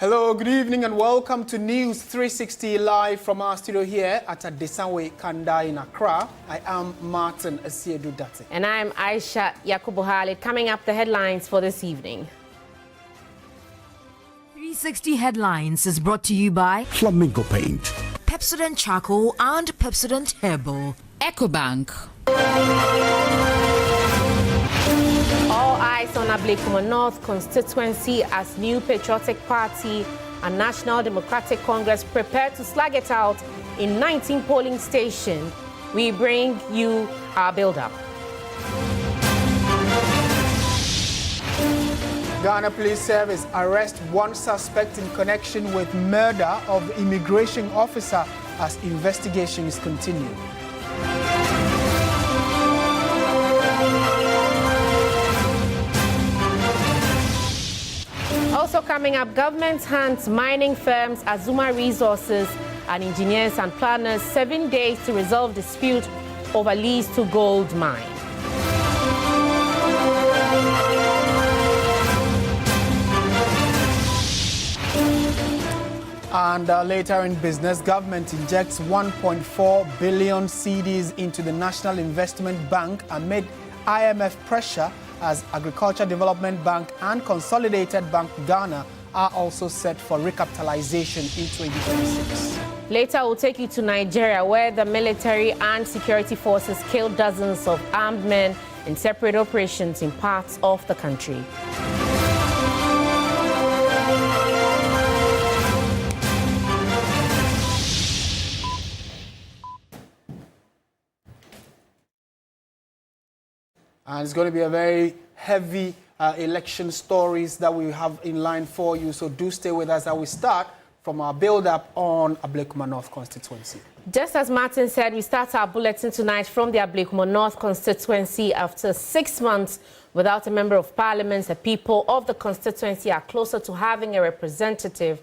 Hello, good evening and welcome to News 360 live from our studio here at Adesanwe Kanda in Accra. I am Martin Asiedu-Dartey. And I'm Ayisha Yakubu. Coming up, the headlines for this evening. 360 Headlines is brought to you by Flamingo Paint, Pepsodent Charcoal and Pepsodent Herbal, EcoBank. All eyes on Ablekuma North constituency as New Patriotic Party and National Democratic Congress prepare to slag it out in 19 polling stations. We bring you our build-up. Ghana Police Service arrest one suspect in connection with murder of the immigration officer as investigations continue. Also coming up, government hands mining firms Azuma Resources and engineers and planners 7 days to resolve dispute over lease to gold mine. And later in business, government injects 1.4 billion cedis into the National Investment Bank amid IMF pressure as Agriculture Development Bank and Consolidated Bank Ghana are also set for recapitalization in 2026. Later, we'll take you to Nigeria, where the military and security forces killed dozens of armed men in separate operations in parts of the country. And it's going to be a very heavy election stories that we have in line for you. So do stay with us as we start from our build-up on Ablekuma North constituency. Just as Martin said, we start our bulletin tonight from the Ablekuma North constituency. After 6 months without a member of parliament, the people of the constituency are closer to having a representative.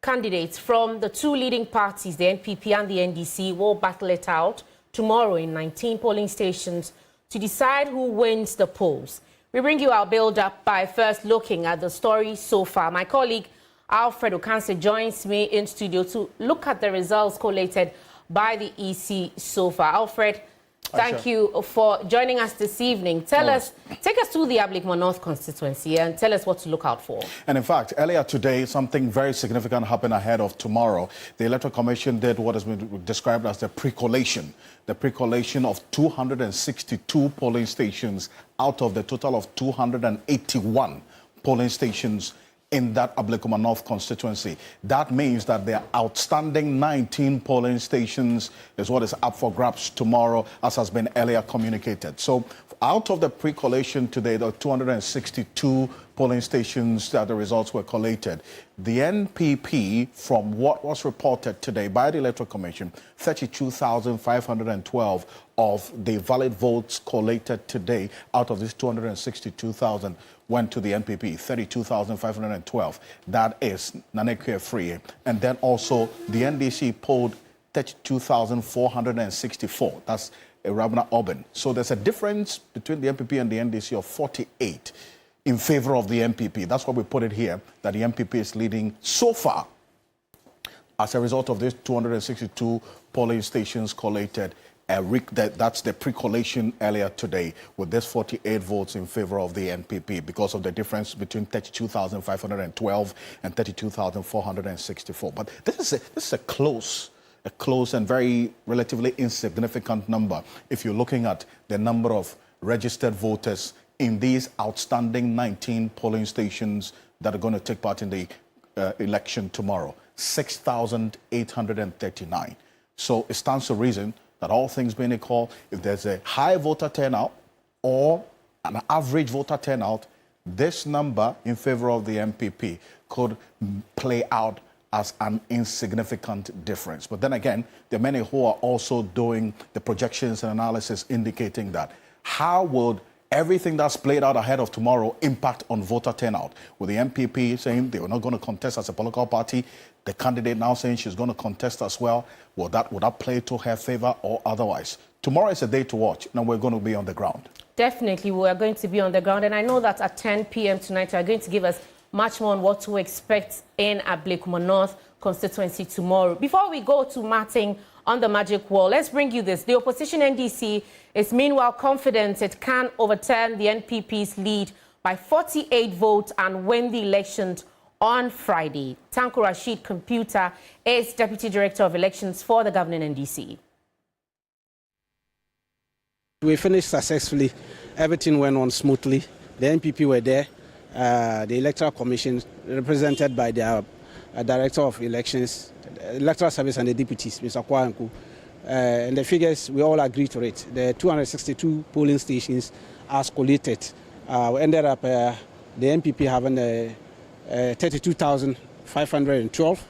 Candidates from the two leading parties, the NPP and the NDC, will battle it out tomorrow in 19 polling stations to decide who wins the polls. We bring you our build-up by first looking at the story so far. My colleague Alfred Okanse joins me in studio to look at the results collated by the EC so far. Alfred, thank you for joining us this evening. Take us through the Ablekuma North constituency and tell us what to look out for. And in fact, earlier today, something very significant happened ahead of tomorrow. The Electoral Commission did what has been described as the pre-collation. The pre-collation of 262 polling stations out of the total of 281 polling stations in that Ablekuma North constituency. That means that the outstanding 19 polling stations is what is up for grabs tomorrow, as has been earlier communicated. So out of the pre-collation today, the 262 polling stations that the results were collated, the NPP, from what was reported today by the Electoral Commission, 32,512 of the valid votes collated today out of this 262,000 went to the NPP, 32,512. That is Nanekwe Free. And then also the NDC polled 32,464. That's Rabna Oben. So there's a difference between the NPP and the NDC of 48 in favor of the NPP. That's why we put it here, that the NPP is leading so far as a result of this 262 polling stations collated. That's the pre-collation earlier today with this 48 votes in favor of the NPP because of the difference between 32,512 and 32,464. But this is a close and very relatively insignificant number if you're looking at the number of registered voters in these outstanding 19 polling stations that are going to take part in the election tomorrow. 6,839. So it stands to reason that all things being equal, if there's a high voter turnout or an average voter turnout, this number in favor of the NPP could play out as an insignificant difference. But then again, there are many who are also doing the projections and analysis indicating that how would everything that's played out ahead of tomorrow impact on voter turnout? With the NPP saying they were not going to contest as a political party, the candidate now saying she's going to contest as well, would that play to her favor or otherwise? Tomorrow is a day to watch, and we're going to be on the ground. Definitely, we are going to be on the ground. And I know that at 10 p.m. tonight, you are going to give us much more on what to expect in Ablekuma North constituency tomorrow. Before we go to Martin on the magic wall, let's bring you this. The opposition NDC is meanwhile confident it can overturn the NPP's lead by 48 votes and win the elections on Friday. Tanko Rashid Computer is Deputy Director of Elections for the governing NDC. We finished successfully. Everything went on smoothly. The NPP were there. The Electoral Commission, represented by their Director of Elections, Electoral Service and the deputies, Mr. Kwaanku. And the figures, we all agree to it. The 262 polling stations as collated. We ended up the NPP having 32,512,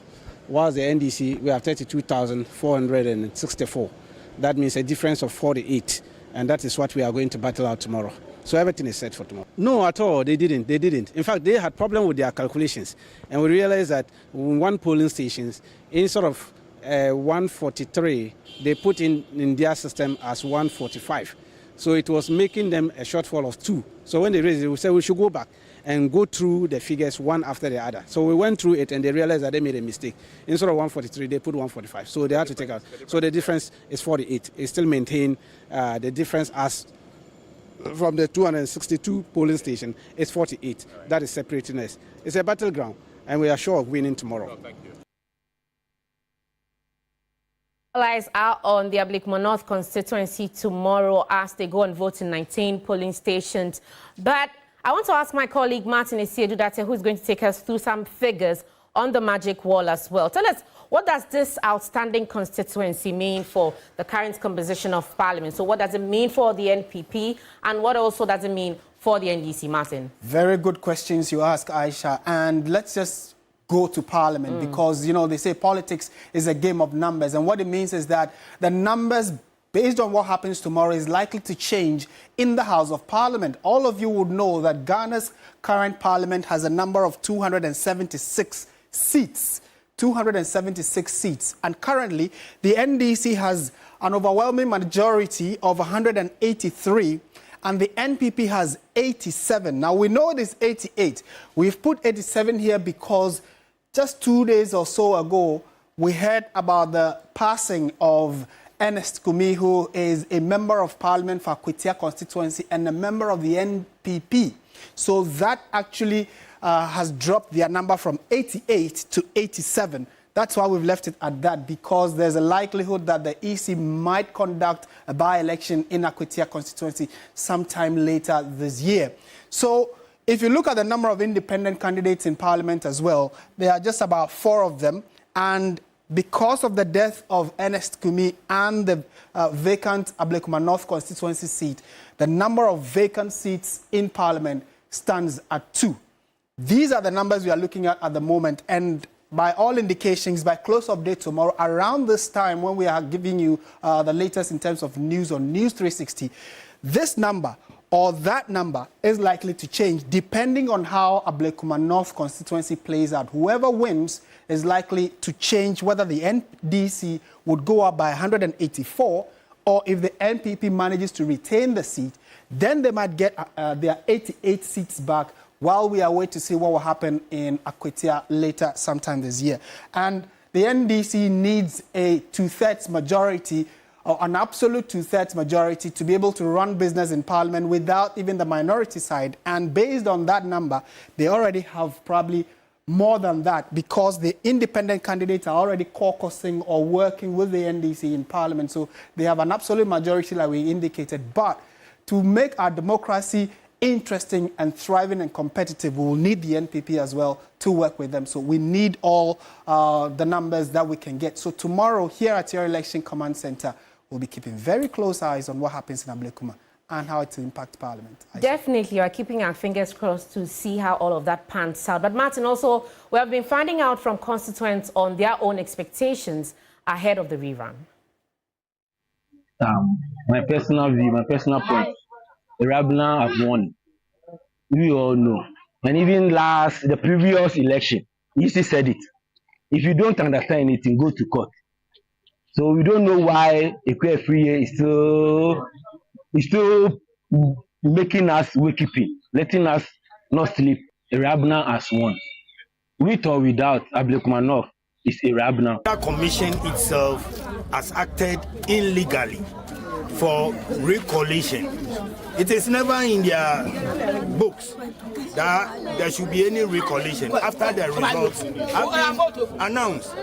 whilst the NDC, we have 32,464. That means a difference of 48. And that is what we are going to battle out tomorrow. So everything is set for tomorrow. No, at all, they didn't. In fact, they had problem with their calculations. And we realized that in one polling stations, instead of 143, they put in their system as 145. So it was making them a shortfall of 2. So when they raised it, we said we should go back and go through the figures one after the other. So we went through it and they realized that they made a mistake. Instead of 143, they put 145. So they had to take out. So the difference is 48. It still maintain the difference as from the 262 polling station is 48. That is separating us. It's a battleground and we are sure of winning tomorrow. Thank you. Eyes are on the Ablekuma North constituency tomorrow as they go and vote in 19 polling stations. But I want to ask my colleague Martin Asiedu-Dartey, who is going to take us through some figures on the magic wall as well. Tell us, what does this outstanding constituency mean for the current composition of Parliament? So what does it mean for the NPP and what also does it mean for the NDC, Martin? Very good questions you ask, Ayisha. And let's just go to Parliament because, you know, they say politics is a game of numbers. And what it means is that the numbers based on what happens tomorrow is likely to change in the House of Parliament. All of you would know that Ghana's current Parliament has a number of 276 seats. 276 seats. And currently, the NDC has an overwhelming majority of 183, and the NPP has 87. Now, we know it is 88. We've put 87 here because just 2 days or so ago, we heard about the passing of Ernest Kumi, who is a member of Parliament for Akwetia constituency and a member of the NPP. So that actually has dropped their number from 88 to 87. That's why we've left it at that, because there's a likelihood that the EC might conduct a by-election in Akwetia constituency sometime later this year. So if you look at the number of independent candidates in Parliament as well, there are just about 4 of them. And because of the death of Ernest Kumi and the vacant Ablekuma North constituency seat, the number of vacant seats in Parliament stands at 2. These are the numbers we are looking at the moment, and by all indications, by close update tomorrow, around this time when we are giving you the latest in terms of news on News360, this number or that number is likely to change depending on how Ablekuma North constituency plays out. Whoever wins is likely to change whether the NDC would go up by 184, or if the NPP manages to retain the seat, then they might get their 88 seats back, while we are waiting to see what will happen in Akwetia later sometime this year. And the NDC needs a 2/3 majority, or an absolute 2/3 majority, to be able to run business in Parliament without even the minority side. And based on that number, they already have probably more than that, because the independent candidates are already caucusing or working with the NDC in Parliament. So they have an absolute majority like we indicated. But to make our democracy interesting and thriving and competitive, we will need the NPP as well to work with them. So we need all the numbers that we can get. So tomorrow here at your Election Command Center, we'll be keeping very close eyes on what happens in Ablekuma and how it will impact Parliament. Definitely, we are keeping our fingers crossed to see how all of that pans out. But Martin, also, we have been finding out from constituents on their own expectations ahead of the rerun. My personal view, my personal point, Rabna have won. We all know. And even the previous election, he still said it. If you don't understand anything, go to court. So we don't know why Ekwe is still making us wake up, letting us not sleep. Irabna has won. With or without Ablekuma North is Irabna. The commission itself has acted illegally for recoalition. It is never in their books that there should be any recoalition after the results have been announced.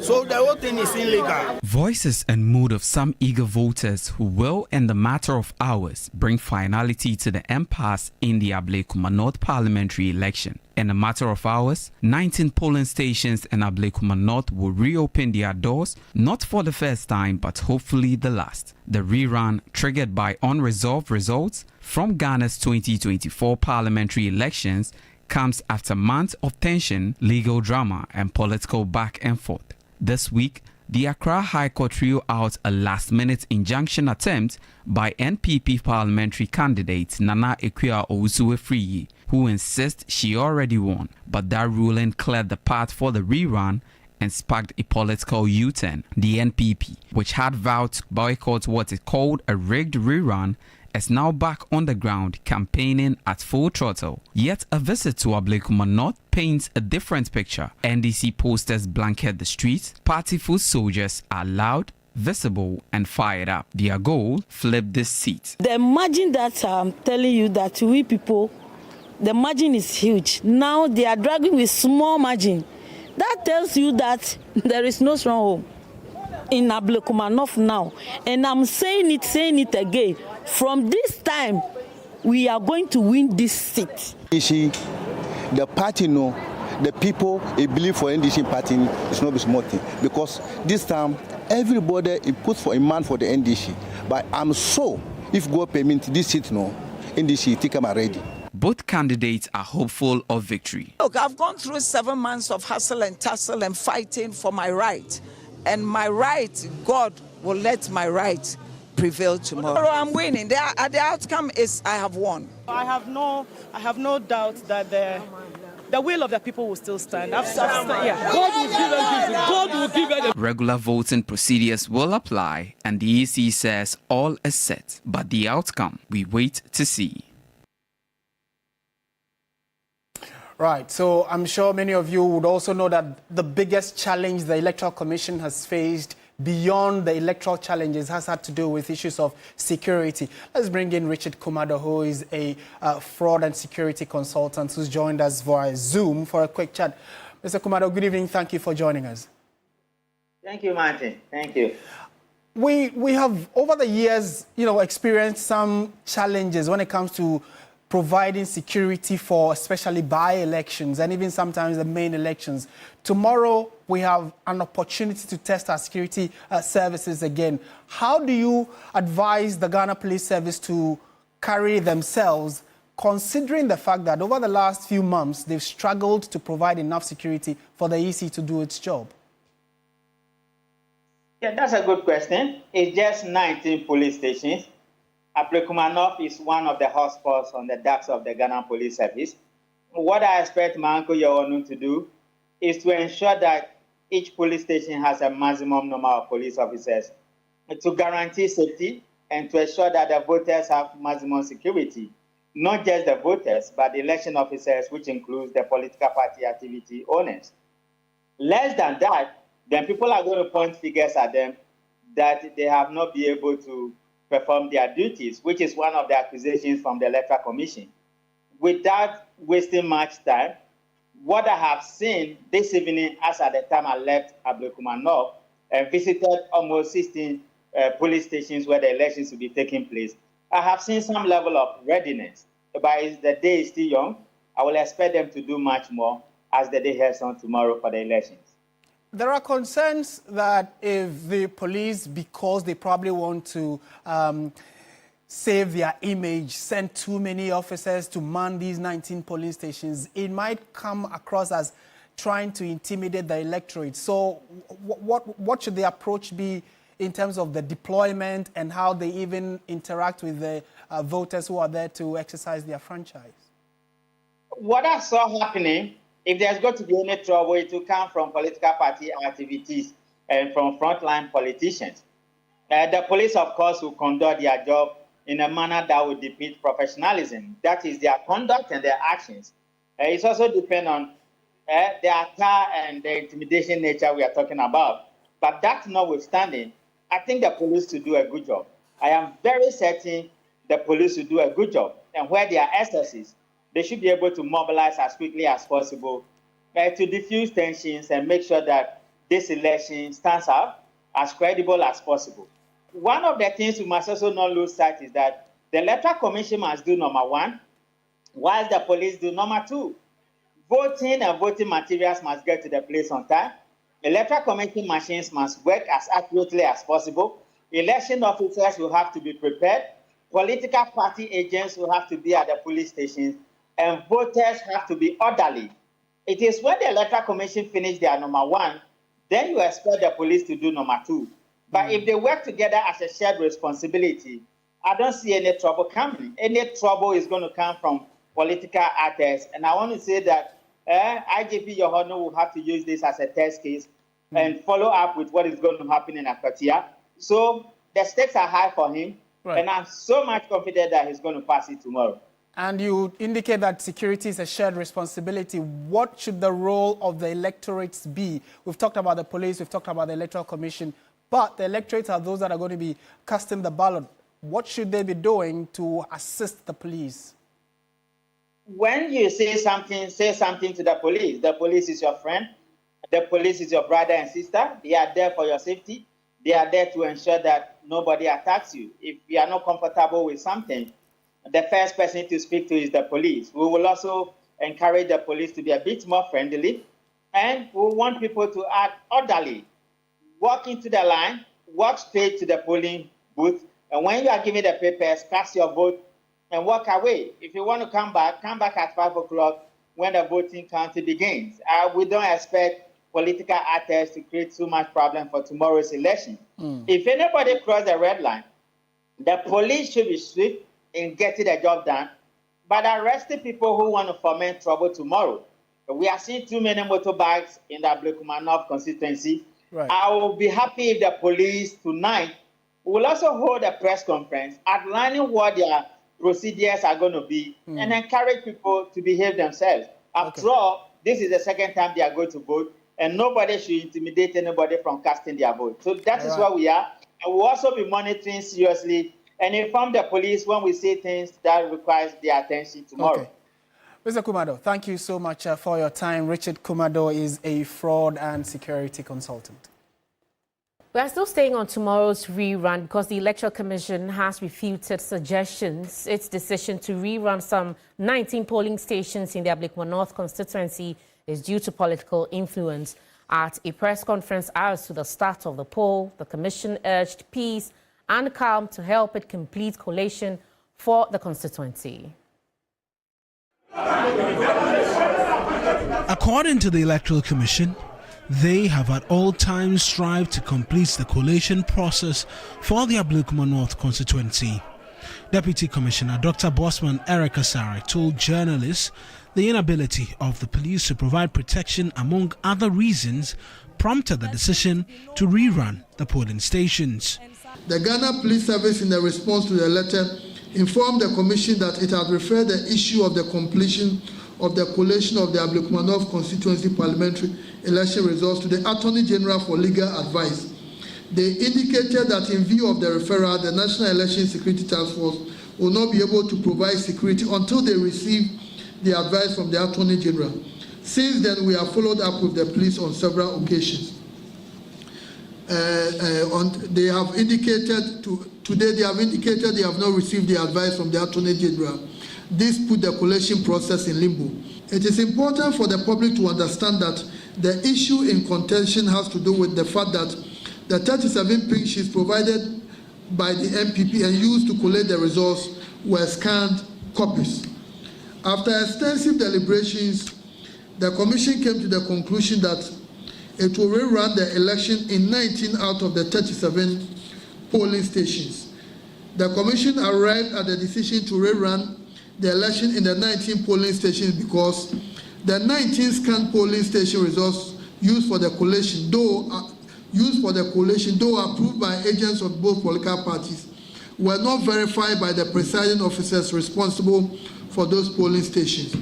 So the whole thing is illegal. Voices and mood of some eager voters who will, in the matter of hours, bring finality to the impasse in the Ablekuma North Parliamentary election. In a matter of hours, 19 polling stations in Ablekuma North will reopen their doors, not for the first time, but hopefully the last. The rerun, triggered by unresolved results from Ghana's 2024 parliamentary elections, comes after months of tension, legal drama, and political back and forth. This week, the Accra High Court threw out a last-minute injunction attempt by NPP parliamentary candidate Nana Owusu-Afriyie, who insists she already won, but that ruling cleared the path for the rerun and sparked a political U-turn. The NPP, which had vowed to boycott what it called a rigged rerun, is now back on the ground campaigning at full throttle. Yet a visit to Ablekuma North paints a different picture. NDC posters blanket the streets, party foot soldiers are loud, visible and fired up. Their goal, flip this seat. The margin that I'm telling you that we people, the margin is huge. Now they are dragging with small margin. That tells you that there is no stronghold in Ablekuma North now. And I'm saying it again. From this time, we are going to win this seat. The party know, the people believe for NDC party is not a small thing. Because this time, everybody puts for a man for the NDC. But I'm so, if God permit this seat no, NDC think I'm ready. Both candidates are hopeful of victory. Look, I've gone through 7 months of hustle and tussle and fighting for my right. And my right, God will let my right prevail tomorrow. I'm winning. The outcome is I have won. I have no doubt that the will of the people will still stand. God will give it. Regular voting procedures will apply, and the EC says all is set. But the outcome, we wait to see. Right, so I'm sure many of you would also know that the biggest challenge the Electoral Commission has faced beyond the electoral challenges has had to do with issues of security. Let's bring in Richard Kumado, who is a fraud and security consultant who's joined us via Zoom for a quick chat. Mr. Kumado, good evening. Thank you for joining us. Thank you, Martin. Thank you. We have, over the years, experienced some challenges when it comes to providing security for especially by-elections and even sometimes the main elections. Tomorrow, we have an opportunity to test our security services again. How do you advise the Ghana Police Service to carry themselves, considering the fact that over the last few months, they've struggled to provide enough security for the EC to do its job? Yeah, that's a good question. It's just 19 police stations. Ablekuma North is one of the hotspots on the decks of the Ghana Police Service. What I expect my uncle Yawonu to do is to ensure that each police station has a maximum number of police officers to guarantee safety and to ensure that the voters have maximum security. Not just the voters, but the election officers, which includes the political party activity owners. Less than that, then people are going to point fingers at them that they have not been able to perform their duties, which is one of the accusations from the Electoral Commission. Without wasting much time, what I have seen this evening, as at the time I left Ablekuma North and visited almost 16 police stations where the elections will be taking place, I have seen some level of readiness. But the day is still young, I will expect them to do much more as the day heads on tomorrow for the elections. There are concerns that if the police, because they probably want to save their image, send too many officers to man these 19 polling stations, it might come across as trying to intimidate the electorate. So what should the approach be in terms of the deployment and how they even interact with the voters who are there to exercise their franchise? What I saw happening, if there's going to be any trouble, it will come from political party activities and from frontline politicians. The police, of course, will conduct their job in a manner that will depict professionalism. That is their conduct and their actions. It's also depend on the attack and the intimidation nature we are talking about. But that notwithstanding, I think the police will do a good job. I am very certain the police will do a good job. And where there are excesses, they should be able to mobilize as quickly as possible to diffuse tensions and make sure that this election stands out as credible as possible. One of the things we must also not lose sight is that the Electoral Commission must do number one, whilst the police do number two. Voting and voting materials must get to the place on time. Electoral Commission machines must work as accurately as possible. Election officers will have to be prepared. Political party agents will have to be at the police stations, and voters have to be orderly. It is when the Electoral Commission finish their number one, then you expect the police to do number two. But if they work together as a shared responsibility, I don't see any trouble coming. Any trouble is going to come from political actors. And I want to say that IGP Yohono will have to use this as a test case and follow up with what is going to happen in Akatia. So the stakes are high for him. Right. And I'm so much confident that he's going to pass it tomorrow. And you indicate that security is a shared responsibility. What should the role of the electorates be? We've talked about the police, we've talked about the Electoral Commission, but the electorates are those that are going to be casting the ballot. What should they be doing to assist the police? When you say something to the police. The police is your friend. The police is your brother and sister. They are there for your safety. They are there to ensure that nobody attacks you. If you are not comfortable with something, the first person to speak to is the police. We will also encourage the police to be a bit more friendly, and we want people to act orderly. Walk into the line, walk straight to the polling booth, and when you are given the papers, cast your vote and walk away. If you want to come back at 5 o'clock when the voting counting begins. We don't expect political actors to create too much problem for tomorrow's election. If anybody crosses the red line, the police should be swift in getting the job done, but arresting people who want to foment trouble tomorrow. We are seeing too many motorbikes in the Ablekuma North constituency. Right. I will be happy if the police tonight will also hold a press conference outlining what their procedures are going to be and encourage people to behave themselves. After all, this is the second time they are going to vote, and nobody should intimidate anybody from casting their vote. So that is where we are. And we'll also be monitoring seriously and inform the police when we say things that requires their attention tomorrow. Okay. Mr. Kumado, thank you so much for your time. Richard Kumado is a fraud and security consultant. We are still staying on tomorrow's rerun because the Electoral Commission has refuted suggestions. Its decision to rerun some 19 polling stations in the Ablekuma North constituency is due to political influence. At a press conference hours to the start of the poll, the Commission urged peace and calm to help it complete collation for the constituency. According to the Electoral Commission, they have at all times strived to complete the collation process for the Ablekuma North constituency. Deputy Commissioner Dr. Bosman Eric Asare told journalists the inability of the police to provide protection, among other reasons, prompted the decision to rerun the polling stations. The Ghana Police Service, in the response to the letter, informed the Commission that it had referred the issue of the completion of the collation of the Ablekuma North constituency parliamentary election results to the Attorney General for legal advice. They indicated that in view of the referral, the National Election Security Task Force will not be able to provide security until they receive the advice from the Attorney General. Since then, we have followed up with the police on several occasions. They have indicated today they have indicated they have not received the advice from the Attorney General. This put the collation process in limbo. It is important for the public to understand that the issue in contention has to do with the fact that the 37 pink sheets provided by the MPP and used to collate the results were scanned copies. After extensive deliberations, the Commission came to the conclusion that it will rerun the election in 19 out of the 37 polling stations. The Commission arrived at the decision to rerun the election in the 19 polling stations because the 19 scanned polling station results used for the collation, though approved by agents of both political parties, were not verified by the presiding officers responsible for those polling stations.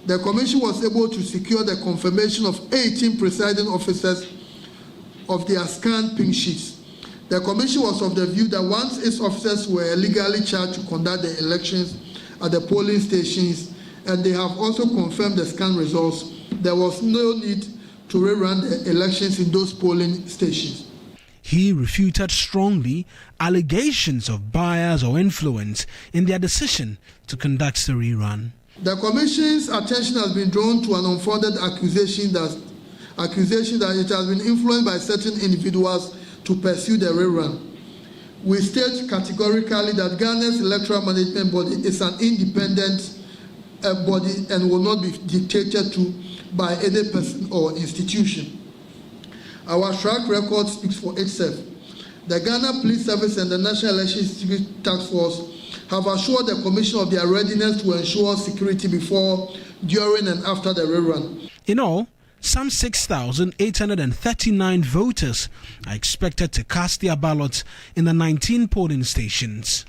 The Commission was able to secure the confirmation of 18 presiding officers of their scanned pink sheets. The Commission was of the view that once its officers were legally charged to conduct the elections at the polling stations, and they have also confirmed the scan results, there was no need to rerun the elections in those polling stations. He refuted strongly allegations of bias or influence in their decision to conduct the rerun. The Commission's attention has been drawn to an unfounded accusation that it has been influenced by certain individuals to pursue the rerun. We state categorically that Ghana's Electoral Management Body is an independent body and will not be dictated to by any person or institution. Our track record speaks for itself. The Ghana Police Service and the National Election Security Task Force have assured the Commission of their readiness to ensure security before, during, and after the rerun. In all, some 6,839 voters are expected to cast their ballots in the 19 polling stations.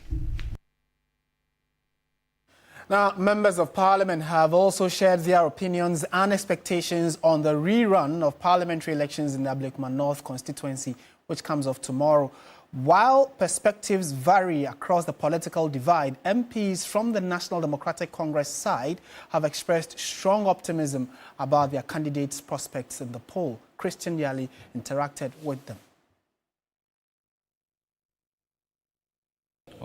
Now, members of Parliament have also shared their opinions and expectations on the rerun of parliamentary elections in the Ablekuma North constituency, which comes off tomorrow. While perspectives vary across the political divide, MPs from the National Democratic Congress side have expressed strong optimism about their candidates' prospects in the poll. Christian Yali interacted with them.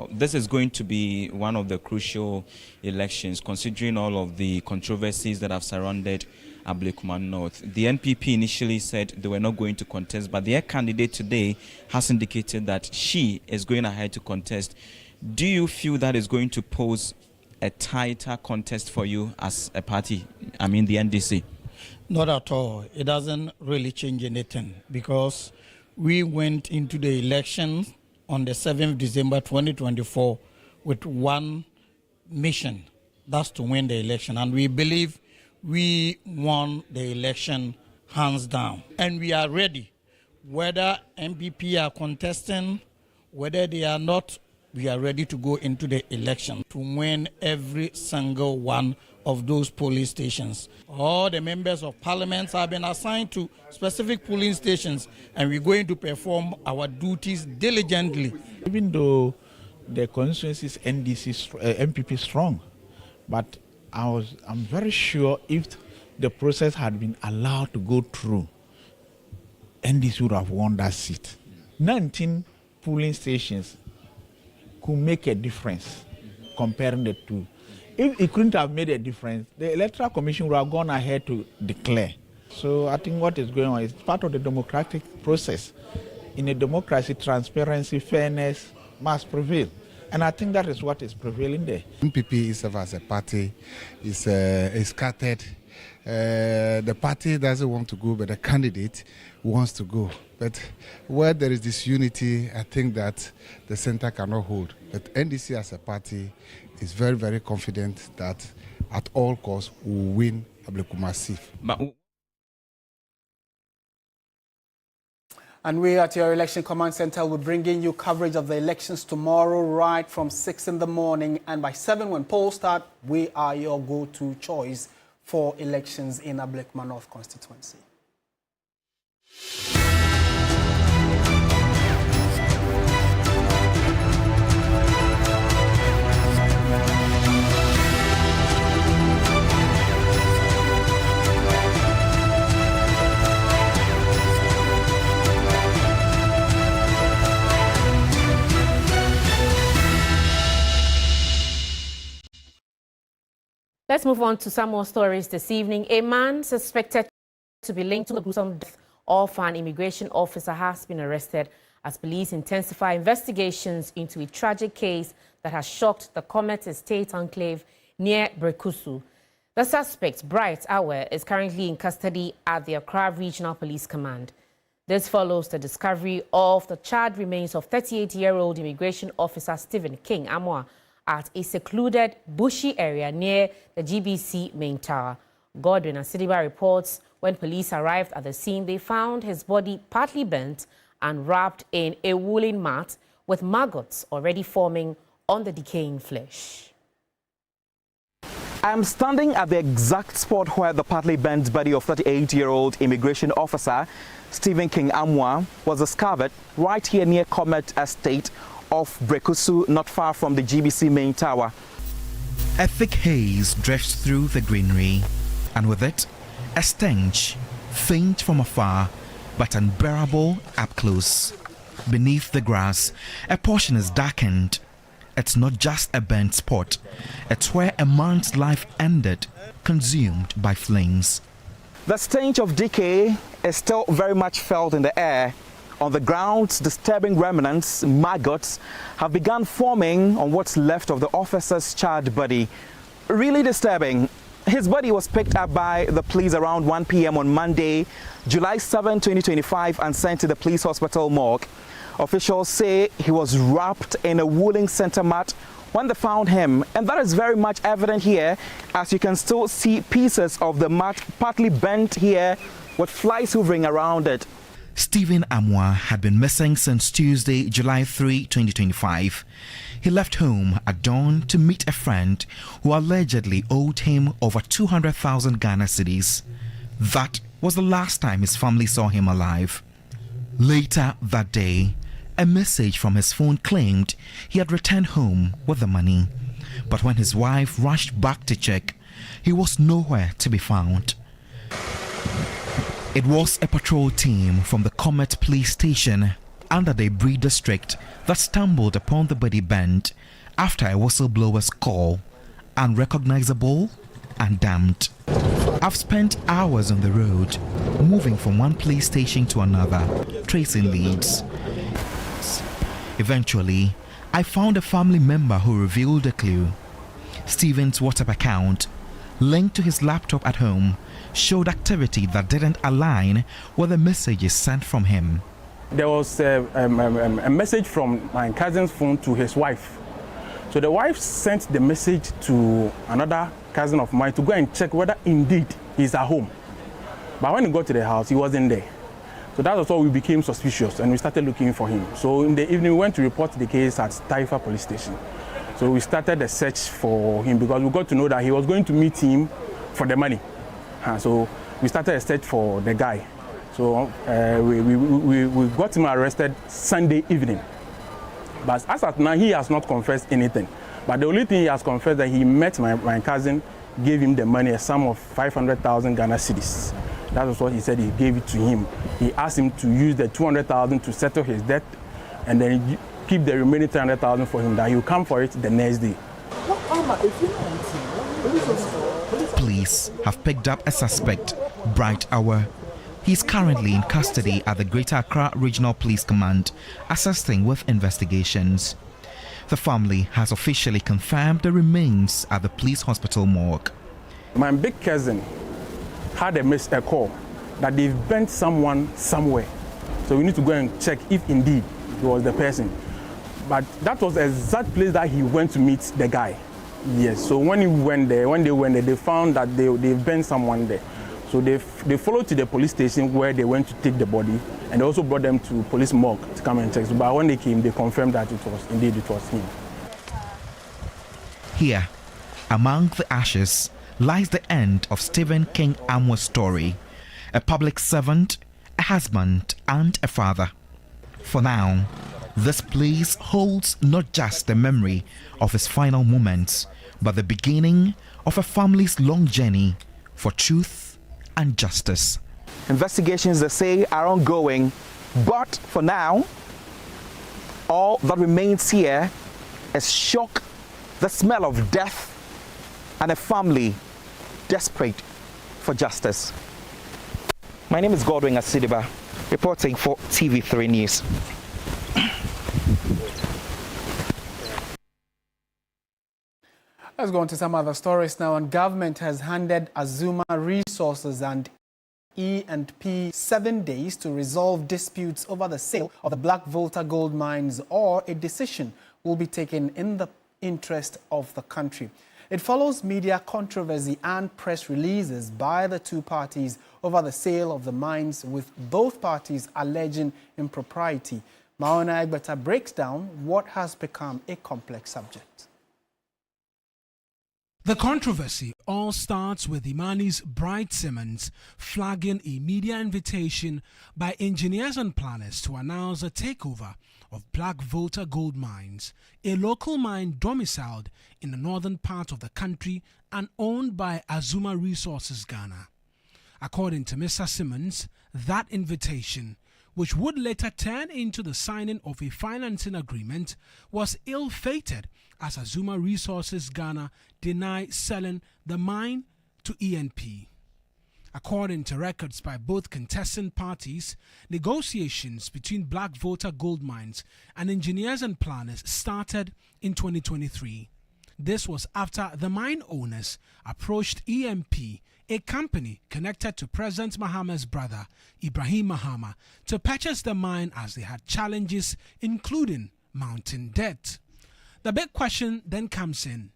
This is going to be one of the crucial elections, considering all of the controversies that have surrounded Ablekuma North. The NPP initially said they were not going to contest, but their candidate today has indicated that she is going ahead to contest. Do you feel that is going to pose a tighter contest for you as a party, I mean the NDC? Not at all. It doesn't really change anything because we went into the election on the 7th December 2024 with one mission, that's to win the election. And we believe we won the election hands down. And we are ready. Whether MPP are contesting, whether they are not, we are ready to go into the election to win every single one of those polling stations. All the members of parliament have been assigned to specific polling stations, and we're going to perform our duties diligently. Even though the constituency is MPP strong, but I'm very sure if the process had been allowed to go through, NDC would have won that seat. 19 polling stations could make a difference comparing the two. If it couldn't have made a difference, the Electoral Commission would have gone ahead to declare. So I think what is going on is part of the democratic process. In a democracy, transparency, fairness must prevail. And I think that is what is prevailing there. MPP itself as a party is scattered. The party doesn't want to go, but the candidate wants to go. But where there is this unity, I think that the center cannot hold. But NDC as a party is very, very confident that at all costs we will win Ablekuma Sif. And we at your Election Command Center will bring in you coverage of the elections tomorrow right from 6 in the morning. And by 7 when polls start, we are your go-to choice for elections in Ablekuma North constituency. Let's move on to some more stories this evening. A man suspected to be linked to the gruesome death of an immigration officer has been arrested as police intensify investigations into a tragic case that has shocked the Comet Estate enclave near Brekusu. The suspect, Bright Awe, is currently in custody at the Accra Regional Police Command. This follows the discovery of the charred remains of 38-year-old immigration officer Stephen King Amwa at a secluded bushy area near the GBC main tower. Godwin Asidiba reports when police arrived at the scene, they found his body partly burnt and wrapped in a woolen mat with maggots already forming on the decaying flesh. I'm standing at the exact spot where the partly bent body of 38-year-old immigration officer Stephen King Amwa was discovered right here near Comet Estate off Brekusu, not far from the GBC main tower. A thick haze drifts through the greenery, and with it, a stench, faint from afar, but unbearable up close. Beneath the grass, a portion is darkened. It's not just a burnt spot, it's where a man's life ended, consumed by flames. The stench of decay is still very much felt in the air. On the ground, disturbing remnants, maggots, have begun forming on what's left of the officer's charred body. Really disturbing. His body was picked up by the police around 1 p.m. on Monday, July 7, 2025, and sent to the police hospital morgue. Officials say he was wrapped in a woolen center mat when they found him, and that is very much evident here, as you can still see pieces of the mat partly bent here with flies hovering around it. Stephen Amwa had been missing since Tuesday, July 3, 2025. He left home at dawn to meet a friend who allegedly owed him over 200,000 Ghana cedis. That was the last time his family saw him alive. Later that day, a message from his phone claimed he had returned home with the money. But when his wife rushed back to check, he was nowhere to be found. It was a patrol team from the Comet police station under the Bree district that stumbled upon the body bent after a whistleblower's call, unrecognizable and damned. I've spent hours on the road, moving from one police station to another, tracing leads. Eventually, I found a family member who revealed a clue. Stephen's WhatsApp account, linked to his laptop at home, showed activity that didn't align with the messages sent from him. There was a message from my cousin's phone to his wife. So the wife sent the message to another cousin of mine to go and check whether indeed he's at home. But when he got to the house, he wasn't there. So that was why we became suspicious and we started looking for him. So in the evening, we went to report the case at Taifa police station. So we started a search for him because we got to know that he was going to meet him for the money. So we started a search for the guy. So we got him arrested Sunday evening. But as of now, he has not confessed anything. But the only thing he has confessed that he met my cousin, gave him the money, a sum of 500,000 Ghana cedis. That was what he said. He gave it to him. He asked him to use the 200,000 to settle his debt, and then keep the remaining 300,000 for him. That he will come for it the next day. Police have picked up a suspect, Bright Hour. He's currently in custody at the Greater Accra Regional Police Command, assisting with investigations. The family has officially confirmed the remains at the police hospital morgue. My big cousin had a call that they've burnt someone somewhere. So we need to go and check if indeed it was the person. But that was the exact place that he went to meet the guy. Yes, so when they went there, they found that they burnt someone there. So they followed to the police station where they went to take the body, and they also brought them to police morgue to come and check. So, but when they came, they confirmed that it was him. Here, among the ashes, lies the end of Stephen King Amwa's story. A public servant, a husband, and a father. For now, this place holds not just the memory of his final moments, but the beginning of a family's long journey for truth and justice. Investigations, they say, are ongoing, but for now, all that remains here is shock, the smell of death, and a family desperate for justice. My name is Godwin Asidiba, reporting for TV3 News. Let's go on to some other stories now. And government has handed Azuma Resources and E&P 7 days to resolve disputes over the sale of the Black Volta gold mines, or a decision will be taken in the interest of the country. It follows media controversy and press releases by the two parties over the sale of the mines, with both parties alleging impropriety. Maona Egbeta breaks down what has become a complex subject. The controversy all starts with Imani's Bright Simmons flagging a media invitation by engineers and planners to announce a takeover of Black Volta Gold Mines, a local mine domiciled in the northern part of the country and owned by Azuma Resources Ghana. According to Mr. Simmons, that invitation, which would later turn into the signing of a financing agreement, was ill-fated as Azuma Resources Ghana denied selling the mine to ENP. According to records by both contesting parties, negotiations between Black Volta Gold Mines and engineers and planners started in 2023. This was after the mine owners approached EMP, a company connected to President Mahama's brother, Ibrahim Mahama, to purchase the mine as they had challenges, including mounting debt. The big question then comes in.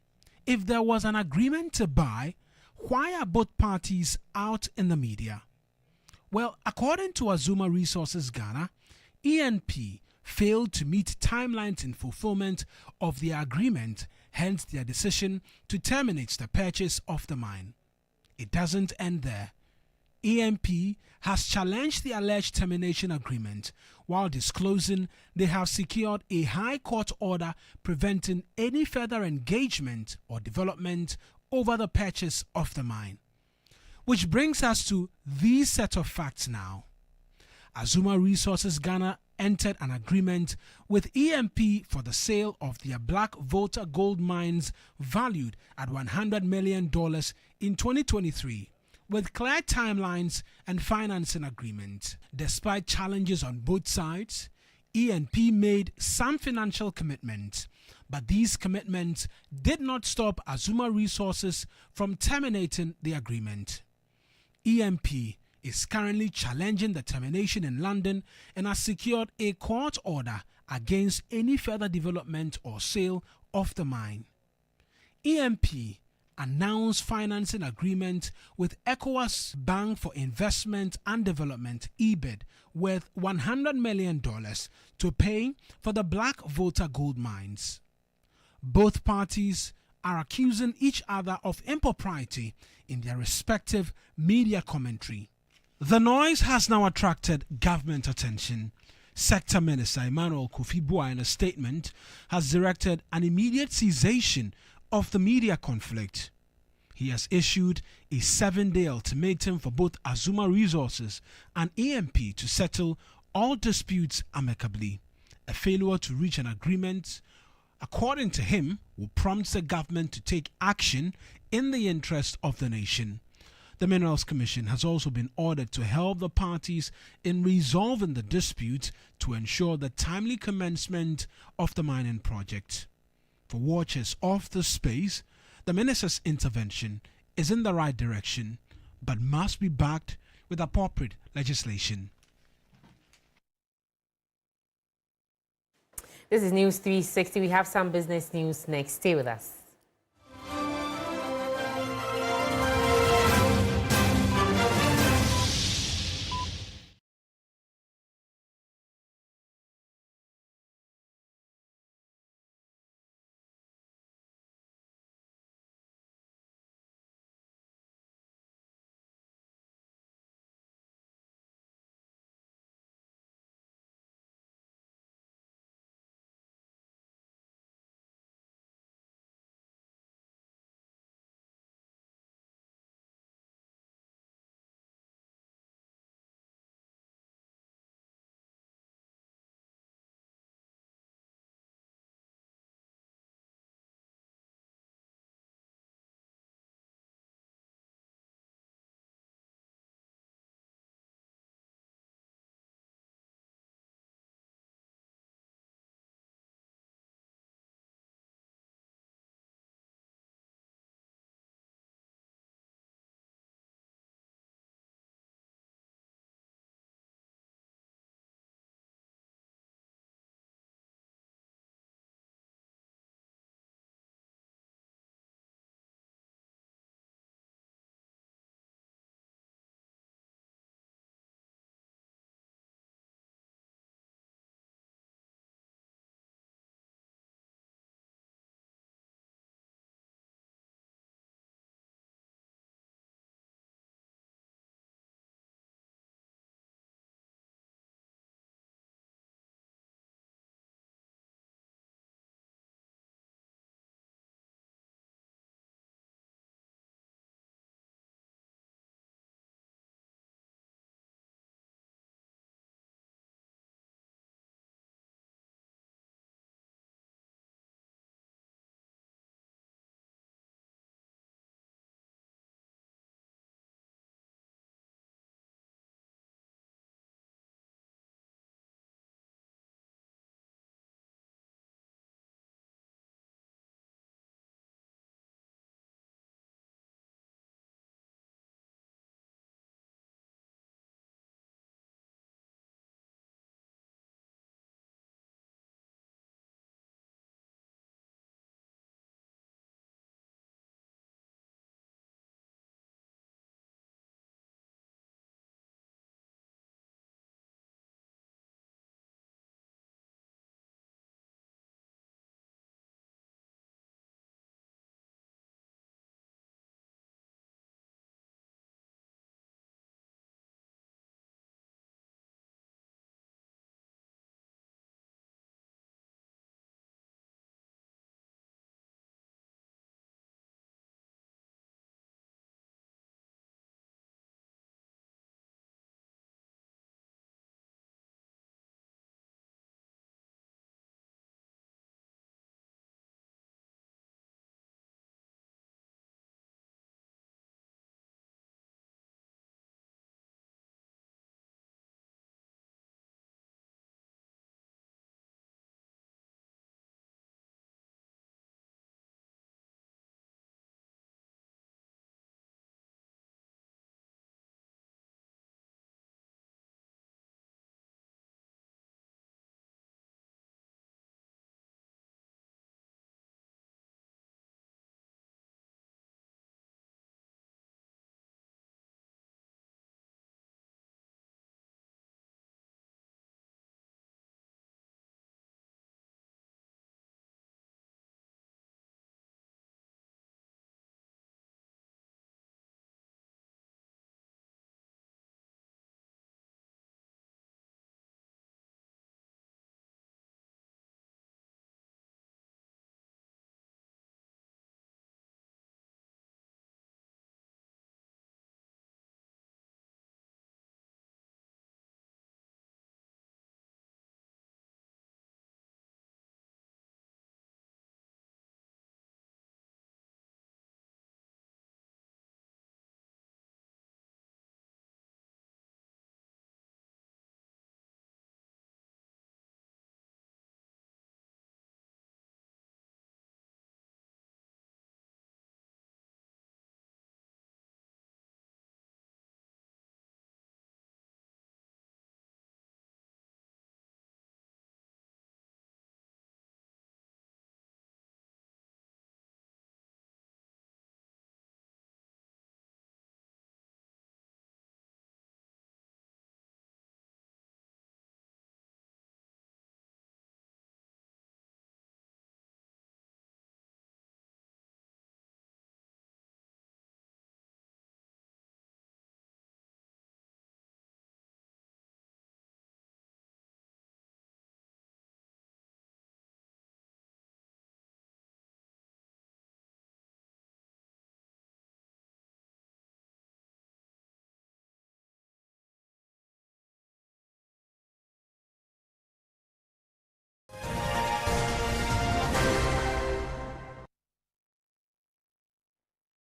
If there was an agreement to buy, why are both parties out in the media? Well, according to Azuma Resources Ghana, ENP failed to meet timelines in fulfillment of the agreement, hence their decision to terminate the purchase of the mine. It doesn't end there. EMP has challenged the alleged termination agreement while disclosing they have secured a high court order preventing any further engagement or development over the purchase of the mine. Which brings us to these set of facts now. Azuma Resources Ghana entered an agreement with EMP for the sale of their Black Volta gold mines valued at $100 million in 2023, with clear timelines and financing agreement. Despite challenges on both sides, ENP made some financial commitments, but these commitments did not stop Azuma Resources from terminating the agreement. EMP is currently challenging the termination in London and has secured a court order against any further development or sale of the mine. EMP announced financing agreement with ECOWAS Bank for Investment and Development (EBID) worth $100 million to pay for the Black Volta gold mines. Both parties are accusing each other of impropriety in their respective media commentary. The noise has now attracted government attention. Sector Minister Emmanuel Kofi-Boah, in a statement, has directed an immediate cessation of the media conflict. He has issued a 7-day ultimatum for both Azuma Resources and EMP to settle all disputes amicably. A failure to reach an agreement, according to him, will prompt the government to take action in the interest of the nation. The Minerals Commission has also been ordered to help the parties in resolving the dispute to ensure the timely commencement of the mining project. For watchers of the space, the Minister's intervention is in the right direction, but must be backed with appropriate legislation. This is News 360. We have some business news next. Stay with us.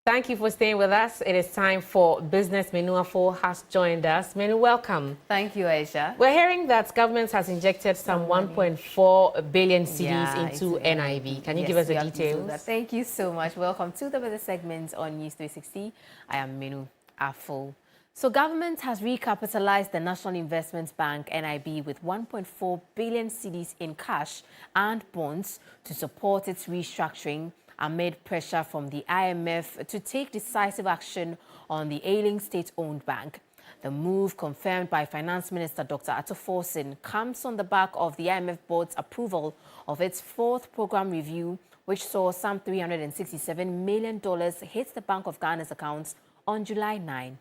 Thank you for staying with us. It is time for Business. Menu Afo has joined us. Menu, welcome. Thank you, Ayisha. We're hearing that government has injected some 1.4 billion cedis into NIB. Can you give us the details? Thank you so much. Welcome to the Business segment on News360. I am Menu Afo. So government has recapitalized the National Investment Bank, NIB, with 1.4 billion cedis in cash and bonds to support its restructuring amid pressure from the IMF to take decisive action on the ailing state-owned bank. The move, confirmed by Finance Minister Dr. Atto-Forson, comes on the back of the IMF board's approval of its fourth program review, which saw some $367 million hit the Bank of Ghana's accounts on July 9.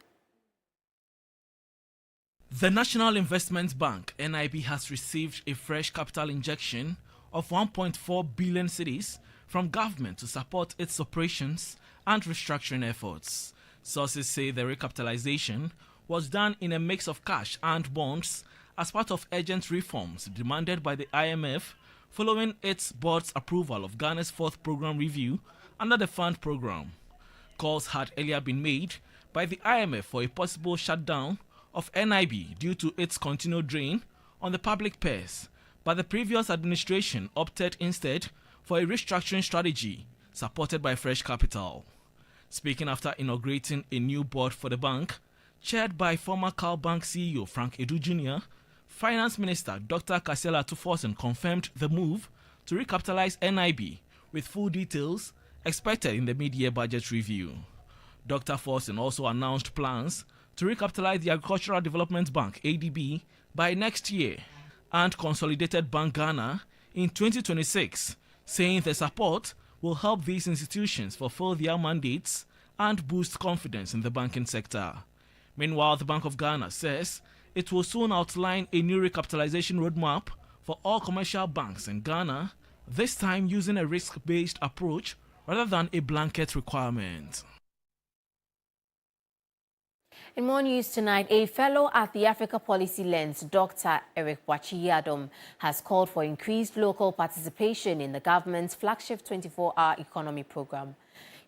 The National Investment Bank, NIB, has received a fresh capital injection of 1.4 billion cedis from government to support its operations and restructuring efforts. Sources say the recapitalization was done in a mix of cash and bonds as part of urgent reforms demanded by the IMF following its board's approval of Ghana's fourth program review under the fund program. Calls had earlier been made by the IMF for a possible shutdown of NIB due to its continued drain on the public purse, but the previous administration opted instead for a restructuring strategy supported by fresh capital. Speaking after inaugurating a new board for the bank, chaired by former Cal Bank CEO Frank Edu Jr., Finance Minister Dr. Kasela Atto-Forson confirmed the move to recapitalize NIB, with full details expected in the mid-year budget review. Dr. Forson also announced plans to recapitalize the Agricultural Development Bank, ADB, by next year and Consolidated Bank Ghana in 2026, saying the support will help these institutions fulfill their mandates and boost confidence in the banking sector. Meanwhile, the Bank of Ghana says it will soon outline a new recapitalization roadmap for all commercial banks in Ghana, this time using a risk-based approach rather than a blanket requirement. In more news tonight, a fellow at the Africa Policy Lens, Dr. Eric Boakye-Yiadom, has called for increased local participation in the government's flagship 24-hour economy program.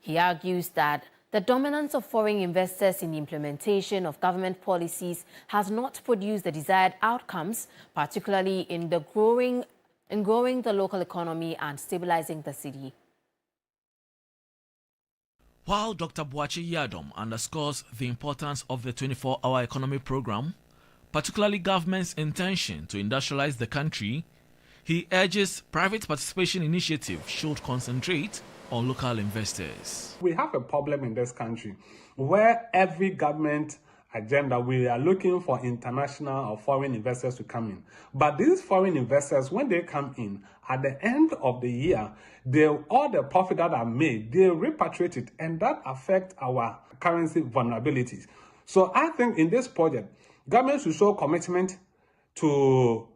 He argues that the dominance of foreign investors in the implementation of government policies has not produced the desired outcomes, particularly in growing the local economy and stabilizing the city. While Dr. Boakye-Yiadom underscores the importance of the 24-hour economy program, particularly government's intention to industrialize the country, he urges private participation initiatives should concentrate on local investors. We have a problem in this country where every government agenda, we are looking for international or foreign investors to come in. But these foreign investors, when they come in, at the end of the year, all the profit that are made, they repatriate it, and that affects our currency vulnerabilities. So I think in this project, government should show commitment to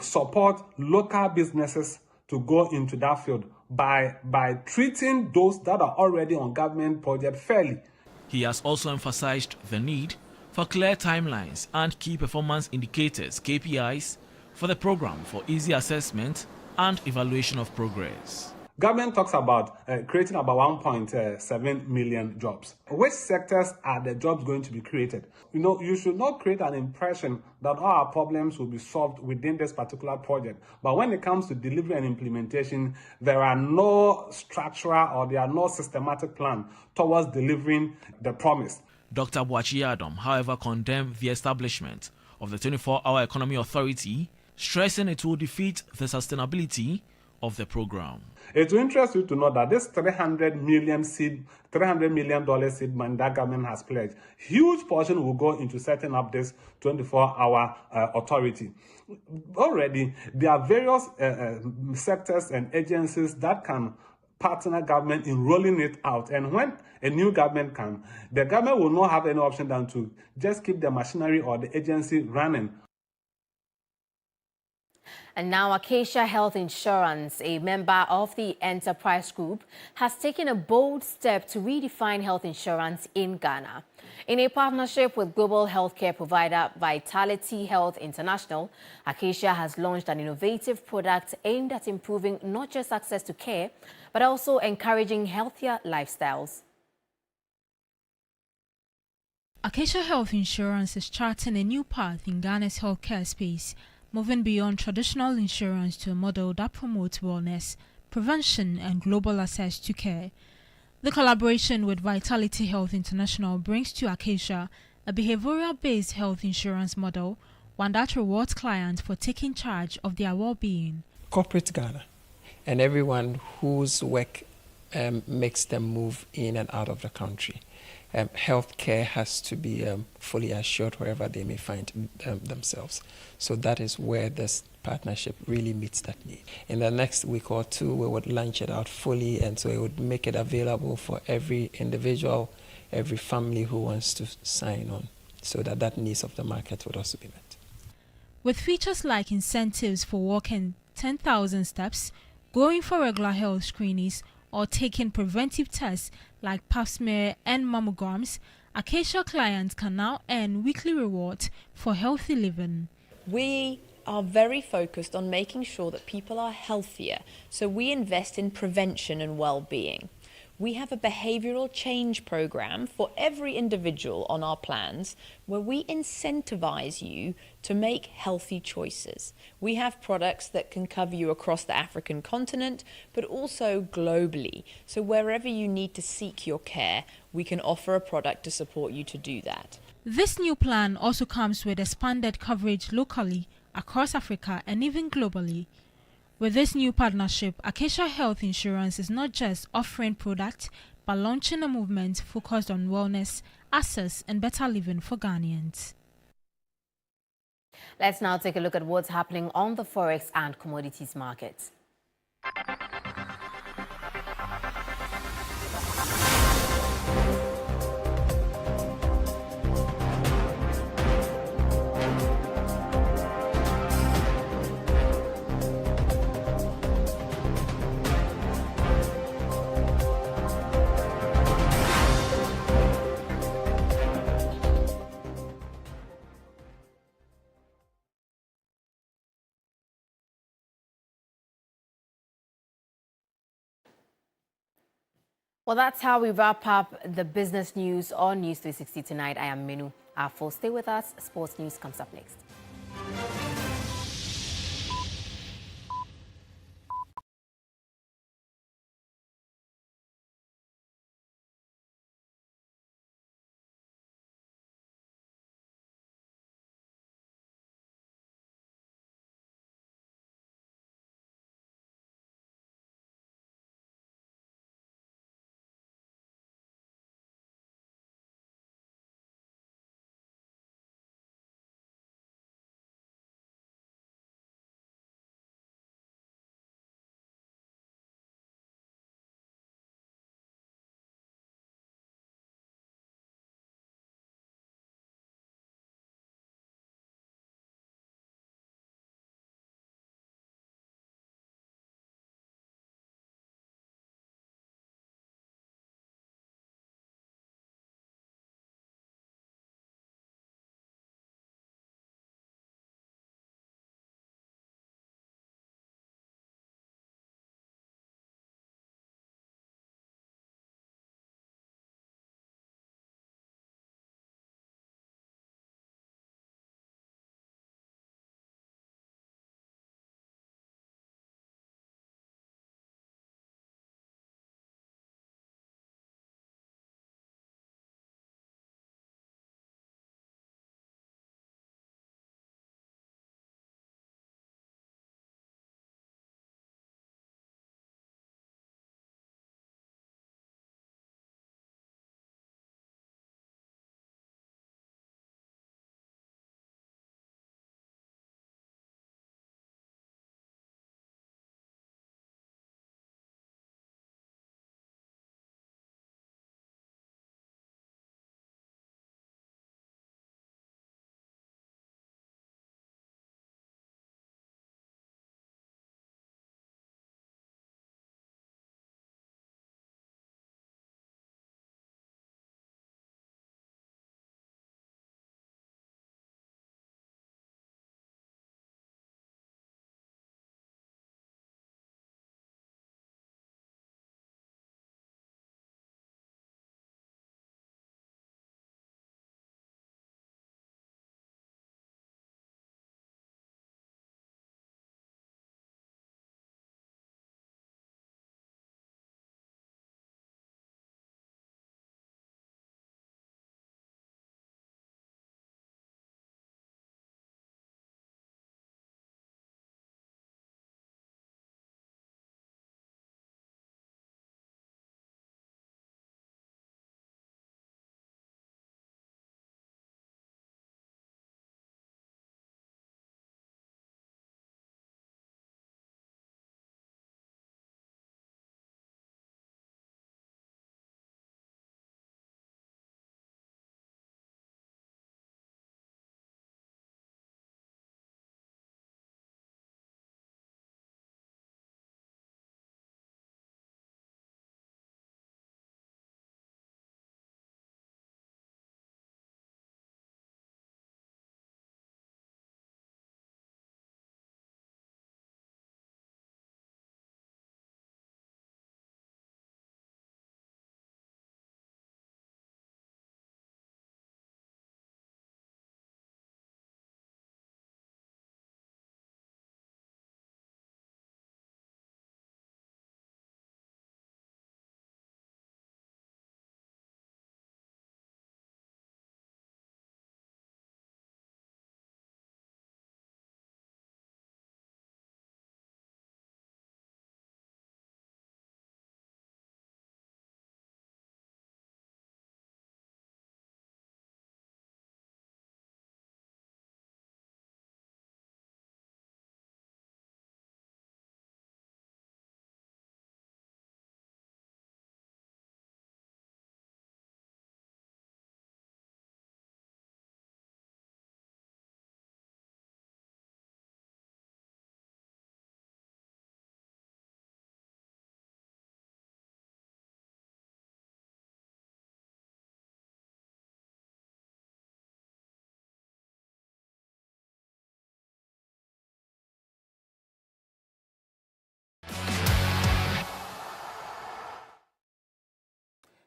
support local businesses to go into that field by treating those that are already on government project fairly. He has also emphasized the need for clear timelines and key performance indicators, KPIs, for the program for easy assessment and evaluation of progress. Government talks about creating about 1.7 million jobs. Which sectors are the jobs going to be created? You should not create an impression that all our problems will be solved within this particular project. But when it comes to delivery and implementation, there are no structural or there are no systematic plan towards delivering the promise. Dr. Boakye-Yiadom, however, condemned the establishment of the 24-hour Economy Authority, stressing it will defeat the sustainability of the program. It will interest you to know that this $300 million seed money that government has pledged, huge portion will go into setting up this 24-hour authority. Already, there are various sectors and agencies that can partner government in rolling it out. And when a new government comes, the government will not have any option than to just keep the machinery or the agency running. And now Ayisha Health Insurance, a member of the Enterprise Group, has taken a bold step to redefine health insurance in Ghana. In a partnership with global healthcare provider Vitality Health International, Ayisha has launched an innovative product aimed at improving not just access to care, but also encouraging healthier lifestyles. Ayisha Health Insurance is charting a new path in Ghana's healthcare space, moving beyond traditional insurance to a model that promotes wellness, prevention, and global access to care. The collaboration with Vitality Health International brings to Ayisha a behavioral-based health insurance model, one that rewards clients for taking charge of their well-being. Corporate Ghana and everyone whose work makes them move in and out of the country. Healthcare has to be fully assured wherever they may find themselves. So that is where this partnership really meets that need. In the next week or two, we would launch it out fully, and so it would make it available for every individual, every family who wants to sign on, so that that needs of the market would also be met. With features like incentives for walking 10,000 steps, going for regular health screenings, or taking preventive tests like pap smear and mammograms, Ayisha clients can now earn weekly rewards for healthy living. We are very focused on making sure that people are healthier, so we invest in prevention and well-being. We have a behavioral change program for every individual on our plans where we incentivize you to make healthy choices. We have products that can cover you across the African continent, but also globally. So wherever you need to seek your care, we can offer a product to support you to do that. This new plan also comes with expanded coverage locally, across Africa, and even globally. With this new partnership, Ayisha Health Insurance is not just offering products, but launching a movement focused on wellness, access, and better living for Ghanaians. Let's now take a look at what's happening on the forex and commodities markets. Well, that's how we wrap up the business news on News 360 tonight. I am Menu Afo. Stay with us. Sports news comes up next.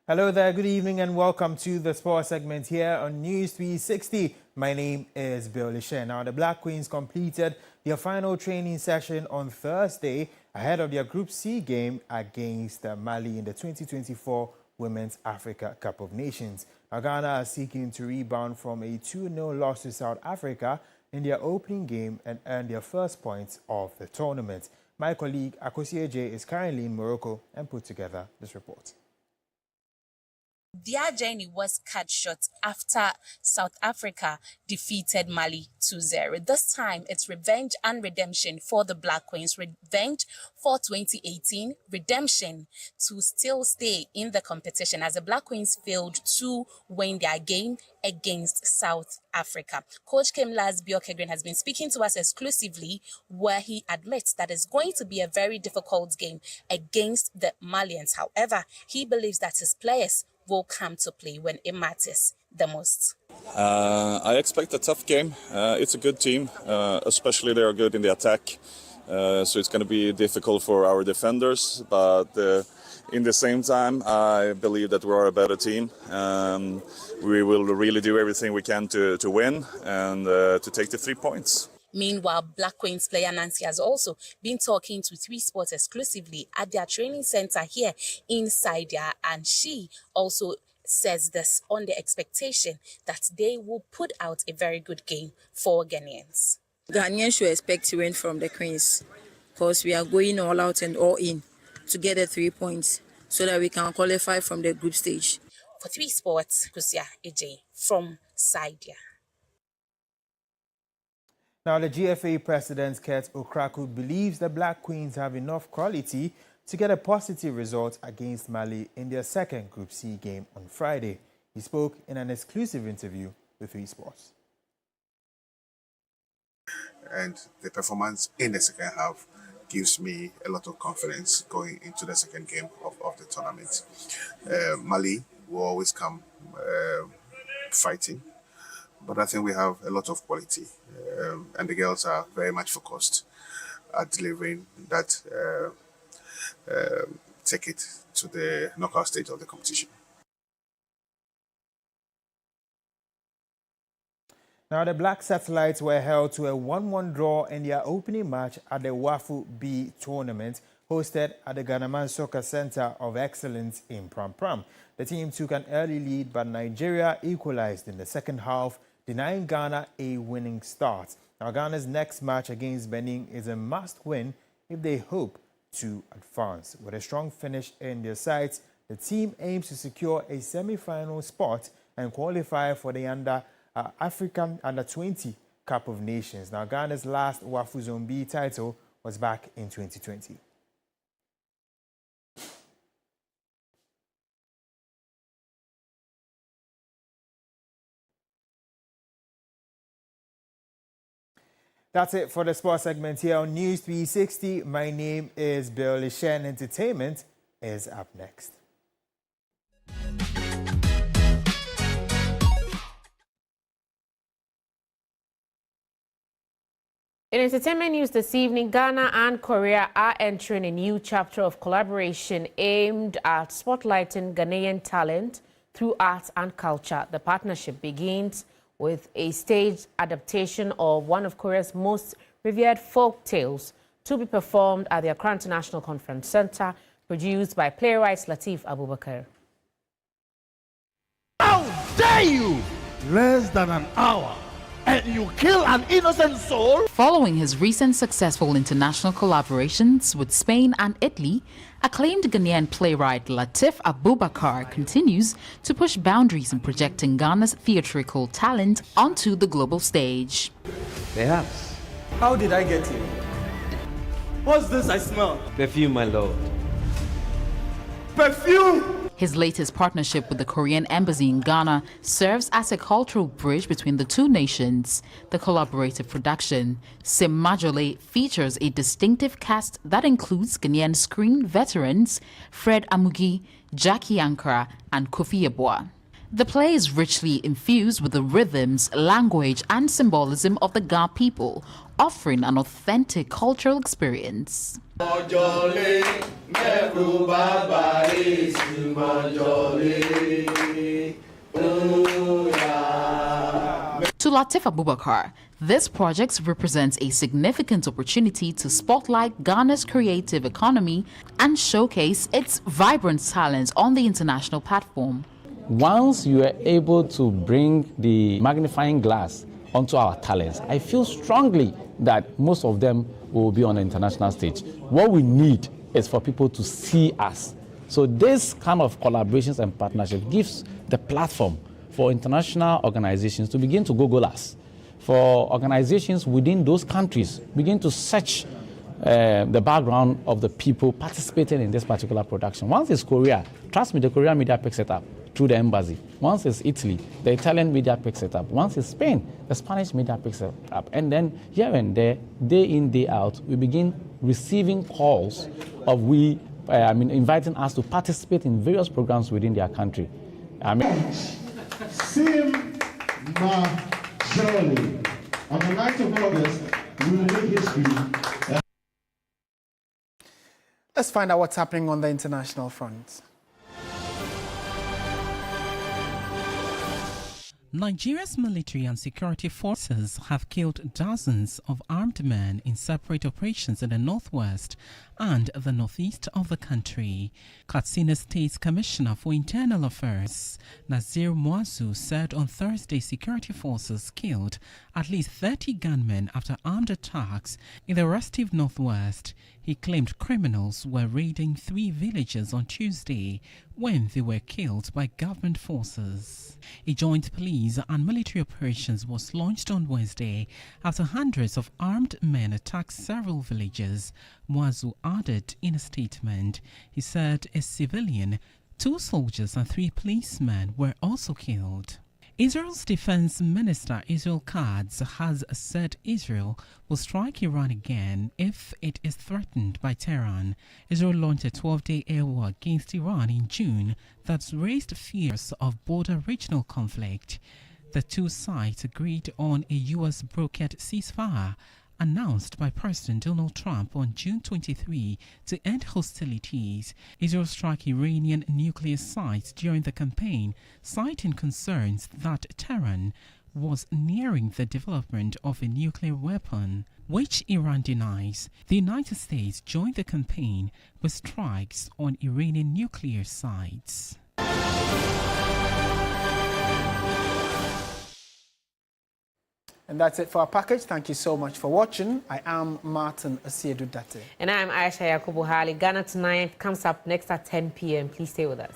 Hello there, good evening and welcome to the sports segment here on News 360. My name is Bill Lishen. Now, the Black Queens completed their final training session on Thursday ahead of their Group C game against Mali in the 2024 Women's Africa Cup of Nations. Now, Ghana are seeking to rebound from a 2-0 loss to South Africa in their opening game and earn their first points of the tournament. My colleague Akosieje is currently in Morocco and put together this report. Their journey was cut short after South Africa defeated Mali 2-0. This time, it's revenge and redemption for the Black Queens. Revenge for 2018, redemption to still stay in the competition as the Black Queens failed to win their game against South Africa. Coach Kemlas Biokegren has been speaking to us exclusively where he admits that it's going to be a very difficult game against the Malians. However, he believes that his players will come to play when it matters the most. I expect a tough game. It's a good team, especially they are good in the attack. So it's going to be difficult for our defenders, but in the same time, I believe that we are a better team. We will really do everything we can to win and to take the 3 points. Meanwhile, Black Queens player Nancy has also been talking to 3 Sports exclusively at their training center here inside there, and she also says this on the expectation that they will put out a very good game for Ghanaians. Ghanaians should expect to win from the Queens because we are going all out and all in to get the 3 points so that we can qualify from the group stage. For 3 Sports, Kusia AJ from Saidia. Now, the GFA president, Kurt Okraku, believes the Black Queens have enough quality to get a positive result against Mali in their second Group C game on Friday. He spoke in an exclusive interview with 3 Sports. And the performance in the second half gives me a lot of confidence going into the second game of the tournament. Mali will always come fighting, but I think we have a lot of quality, and the girls are very much focused at delivering that ticket to the knockout stage of the competition. Now, the Black Satellites were held to a 1-1 draw in their opening match at the Wafu B tournament hosted at the Ghanaman Soccer Center of Excellence in Pram Pram. The team took an early lead, but Nigeria equalized in the second half, denying Ghana a winning start. Now, Ghana's next match against Benin is a must-win if they hope to advance. With a strong finish in their sights, the team aims to secure a semi-final spot and qualify for the African Under-20 Cup of Nations. Now, Ghana's last Wafu Zone B title was back in 2020. That's it for the sports segment here on News 360. My name is Bill Lishen. Entertainment is up next. In entertainment news this evening, Ghana and Korea are entering a new chapter of collaboration aimed at spotlighting Ghanaian talent through art and culture. The partnership begins with a staged adaptation of one of Korea's most revered folk tales to be performed at the Accra International Conference Center, produced by playwright Lateef Abubakar. How dare you! Less than an hour, and you kill an innocent soul? Following his recent successful international collaborations with Spain and Italy, acclaimed Ghanaian playwright Lateef Abubakar continues to push boundaries in projecting Ghana's theatrical talent onto the global stage. Perhaps. How did I get here? What's this I smell? Perfume, my lord. Perfume! His latest partnership with the Korean Embassy in Ghana serves as a cultural bridge between the two nations. The collaborative production, Sim Majole, features a distinctive cast that includes Ghanaian screen veterans Fred Amugi, Jackie Ankara, and Kofi Yeboah. The play is richly infused with the rhythms, language, and symbolism of the Ga people, offering an authentic cultural experience. To Latif Abubakar, this project represents a significant opportunity to spotlight Ghana's creative economy and showcase its vibrant talents on the international platform. Once you are able to bring the magnifying glass onto our talents, I feel strongly that most of them will be on the international stage. What we need is for people to see us. So this kind of collaborations and partnership gives the platform for international organizations to begin to Google us, for organizations within those countries begin to search the background of the people participating in this particular production. Once it's Korea, trust me, the Korean media picks it up through the embassy. Once it's Italy, the Italian media picks it up. Once it's Spain, the Spanish media picks it up. And then here and there, day in, day out, we begin receiving calls of inviting us to participate in various programs within their country. Sim Ma Shirley. On the 9th of August, we will make history. Let's find out what's happening on the international front. Nigeria's military and security forces have killed dozens of armed men in separate operations in the northwest and the northeast of the country. Katsina State Commissioner for Internal Affairs, Nazir Muazu, said on Thursday security forces killed at least 30 gunmen after armed attacks in the restive northwest. He claimed criminals were raiding 3 villages on Tuesday when they were killed by government forces. A joint police and military operations was launched on Wednesday after hundreds of armed men attacked several villages, Muazu added in a statement. He said a civilian, 2 soldiers and 3 policemen were also killed. Israel's defense minister Israel Katz has said Israel will strike Iran again if it is threatened by Tehran. Israel launched a 12-day air war against Iran in June that's raised fears of border regional conflict. The 2 sides agreed on a U.S. brokered ceasefire announced by President Donald Trump on June 23 to end hostilities. Israel struck Iranian nuclear sites during the campaign, citing concerns that Tehran was nearing the development of a nuclear weapon, which Iran denies. The United States joined the campaign with strikes on Iranian nuclear sites. And that's it for our package. Thank you so much for watching. I am Martin Asiedu-Dartey. And I'm Ayisha Yakubu. Ghana Tonight comes up next at 10 p.m. Please stay with us.